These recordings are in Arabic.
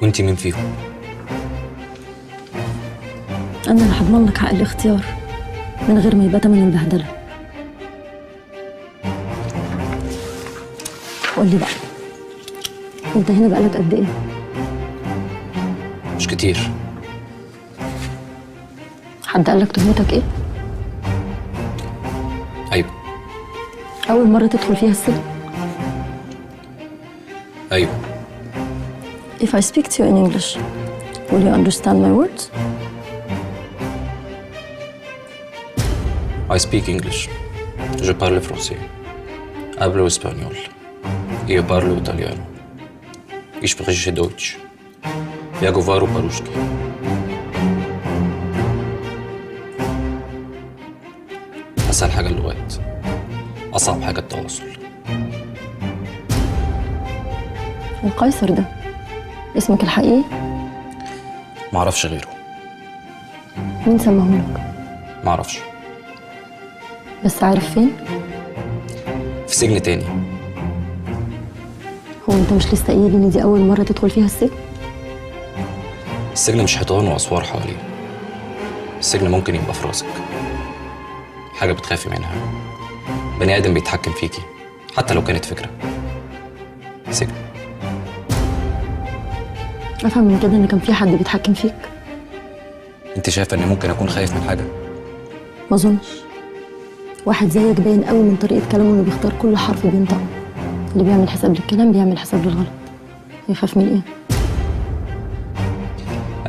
وانتي مين فيهم؟ أنا اللي هضمن لك حق الاختيار من غير ما يبقى تمن البهدلة. قول لي بقى، أنت هنا بقالك قد إيه؟ مش كتير. حد قال لك تهمتك إيه؟ ايوه. أول مرة تدخل فيها السجن؟ ايوه. If I speak to you in English, will you understand my words? I speak English. Je parle français. Hablo espagnol. Io parlo italiano. Ich spreche Deutsch. Я говорю по-русски. أسهل حاجة اللغات، أصعب حاجة التواصل. القيصر ده اسمك الحقيقي؟ معرفش غيره. مين سماهولك؟ معرفش. بس عارف فين؟ في سجن تاني. هو أنت مش لسه قايل إن دي أول مرة تدخل فيها السجن؟ السجن مش حيطان وأسوار حواليه. السجن ممكن يبقى في راسك، حاجة بتخافي منها، بني آدم بيتحكم فيكي حتى لو كانت فكرة. سجن. أفهم من كده إن كان في حد بيتحكم فيك؟ انت شايفة اني ممكن اكون خايف من حاجة؟ ما أظنش. واحد زيك باين قوي من طريقة كلامه إنه بيختار كل حرف بينطقه. اللي بيعمل حساب للكلام بيعمل حساب للغلط. يخاف من إيه؟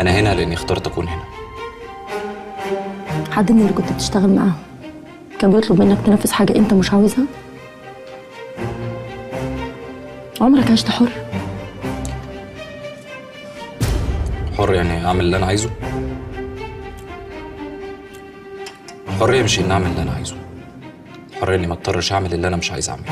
انا هنا لاني اخترت اكون هنا. حد من اللي كنت بتشتغل معاهم كان بيطلب منك تنفذ حاجة أنت مش عاوزها؟ عمرك عشت حر؟ حر يعني اعمل اللي انا عايزه؟ الحرية مش اني اعمل اللي انا عايزه، الحرية اني ما اضطرش اعمل اللي انا مش عايز اعمله.